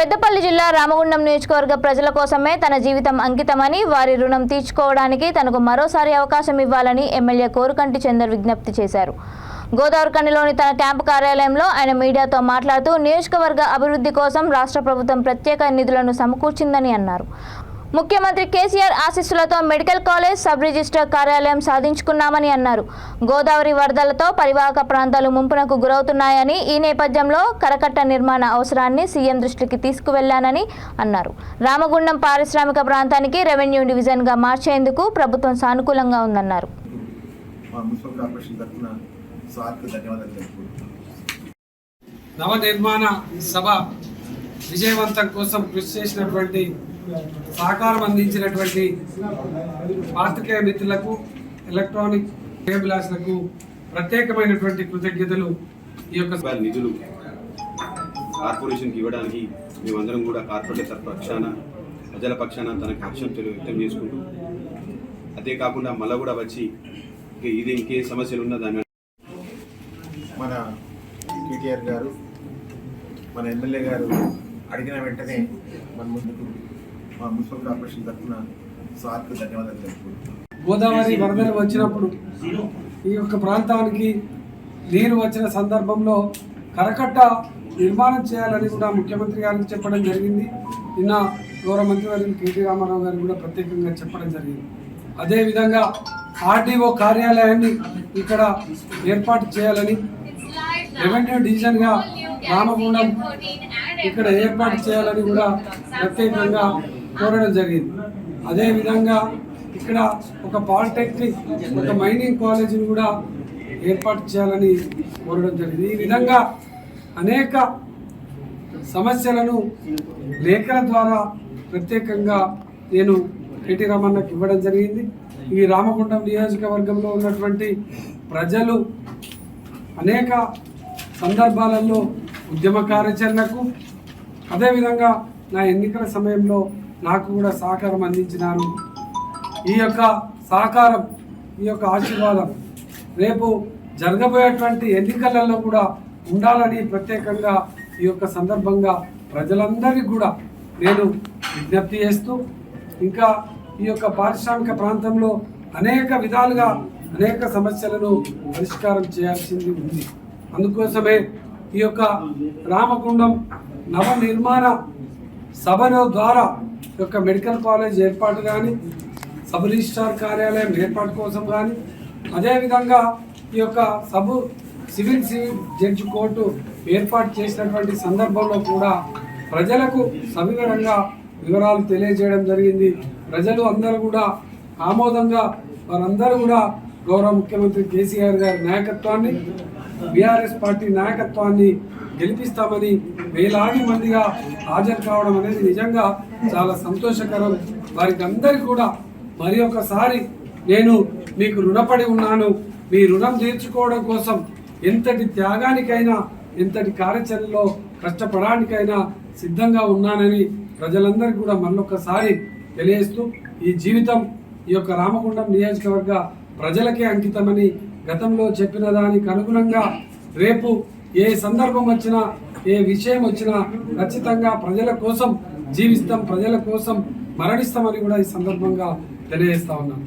పెద్దపల్లి జిల్లా రామగుండం నియోజకవర్గ ప్రజల కోసమే తన జీవితం అంకితమని, వారి రుణం తీర్చుకోవడానికి తనకు మరోసారి అవకాశం ఇవ్వాలని ఎమ్మెల్యే కోరుకంటి చందర్ విజ్ఞప్తి చేశారు. గోదావరిఖనిలోని తన క్యాంపు కార్యాలయంలో ఆయన మీడియాతో మాట్లాడుతూ నియోజకవర్గ అభివృద్ధి కోసం రాష్ట్ర ప్రభుత్వం ప్రత్యేక నిధులను సమకూర్చిందని అన్నారు. ముఖ్యమంత్రి కేసీఆర్ ఆశీస్సులతో మెడికల్ కాలేజ్, సబ్ రిజిస్టర్ కార్యాలయం సాధించుకున్నామని అన్నారు. గోదావరి వరదలతో పరివాహక ప్రాంతాలు ముంపునకు గురవుతున్నాయని, ఈ నేపథ్యంలో కరకట్ట నిర్మాణ అవసరాన్ని సీఎం దృష్టికి తీసుకువెళ్లానని అన్నారు. రామగుండం పారిశ్రామిక ప్రాంతానికి రెవెన్యూ డివిజన్గా మార్చేందుకు ప్రభుత్వం సానుకూలంగా ఉందన్నారు. నవ నిర్మాణ సభ విజయవంతం కోసం కృషి చేసినటువంటి, సహకారం అందించినటువంటి పాత్రికేయ మిత్రులకు, ఎలక్ట్రానిక్ కేబులాస్లకు ప్రత్యేకమైనటువంటి కృతజ్ఞతలు. ఈ యొక్క నిధులు కార్పొరేషన్కి ఇవ్వడానికి మేమందరం కూడా కార్పొరేటర్ పక్షాన, ప్రజల పక్షాన తనకు హర్షం వ్యక్తం చేసుకుంటూ, అదే కాకుండా మళ్ళీ కూడా వచ్చి ఇది ఇంకే సమస్యలు ఉన్న దాని మన కేటీఆర్ గారు, మన ఎమ్మెల్యే గారు అడిగిన వెంటనే మన ముందుకు మా మున్సిపల్ కార్పొరేషన్ తరఫున సార్కు ధన్యవాదాలు తెలుపుకుంటున్నాం. గోదావరి వరదలు వచ్చినప్పుడు ఈ యొక్క ప్రాంతానికి నీరు వచ్చిన సందర్భంలో కరకట్ట నిర్మాణం చేయాలని కూడా ముఖ్యమంత్రి గారికి చెప్పడం జరిగింది. నిన్న గౌరవ మంత్రివర్యులు కేటీ రామారావు గారు కూడా ప్రత్యేకంగా చెప్పడం జరిగింది. అదేవిధంగా ఆర్డీఓ కార్యాలయాన్ని ఇక్కడ ఏర్పాటు చేయాలని, రెవెన్యూ డివిజన్గా రామగుండం ఇక్కడ ఏర్పాటు చేయాలని కూడా ప్రత్యేకంగా కోరడం జరిగింది. అదేవిధంగా ఇక్కడ ఒక పాలిటెక్నిక్, ఒక మైనింగ్ కాలేజీని కూడా ఏర్పాటు చేయాలని కోరడం జరిగింది. ఈ విధంగా అనేక సమస్యలను లేఖల ద్వారా ప్రత్యేకంగా నేను కేటీ రామన్నకు ఇవ్వడం జరిగింది. ఈ రామగుండం నియోజకవర్గంలో ఉన్నటువంటి ప్రజలు అనేక సందర్భాలలో ఉద్యమ కార్యాచరణకు, అదేవిధంగా నా ఎన్నికల సమయంలో నాకు కూడా సహకారం అందించినారు. ఈ యొక్క సహకారం, ఈ యొక్క ఆశీర్వాదం రేపు జరగబోయేటువంటి ఎన్నికలలో కూడా ఉండాలని ప్రత్యేకంగా ఈ యొక్క సందర్భంగా ప్రజలందరికీ కూడా నేను విజ్ఞప్తి చేస్తూ, ఇంకా ఈ యొక్క పారిశ్రామిక ప్రాంతంలో అనేక విధాలుగా అనేక సమస్యలను పరిష్కారం చేయాల్సింది ఉంది. అందుకోసమే ఈ యొక్క రామగుండం నవ నిర్మాణ సభల ద్వారా ఈ యొక్క మెడికల్ కాలేజ్ ఏర్పాటు కానీ, సబ్ రిజిస్ట్రార్ కార్యాలయం ఏర్పాటు కోసం కానీ, అదేవిధంగా ఈ యొక్క సివిల్ జడ్జి కోర్టు ఏర్పాటు చేసినటువంటి సందర్భంలో కూడా ప్రజలకు సవివరంగా వివరాలు తెలియజేయడం జరిగింది. ప్రజలు అందరూ కూడా ఆమోదంగా, వారందరూ కూడా గౌరవ ముఖ్యమంత్రి కేసీఆర్ గారి నాయకత్వాన్ని, బీఆర్ఎస్ పార్టీ నాయకత్వాన్ని గెలిపిస్తామని వేలాది మందిగా హాజరు కావడం అనేది నిజంగా చాలా సంతోషకరం. వారికి అందరికీ కూడా మరి ఒకసారి నేను మీకు రుణపడి ఉన్నాను. మీ రుణం తీర్చుకోవడం కోసం ఎంతటి త్యాగానికైనా, ఎంతటి కార్యాచరణలో కష్టపడడానికైనా సిద్ధంగా ఉన్నానని ప్రజలందరికీ కూడా మళ్ళొకసారి తెలియజేస్తూ, ఈ జీవితం ఈ యొక్క రామగుండం నియోజకవర్గ ప్రజలకే అంకితమని గతంలో చెప్పిన దానికి అనుగుణంగా రేపు ఏ సందర్భం వచ్చినా, ఏ విషయం వచ్చినా ఖచ్చితంగా ప్రజల కోసం జీవిస్తాం, ప్రజల కోసం మరణిస్తామని కూడా ఈ సందర్భంగా తెలియజేస్తా ఉన్నాను.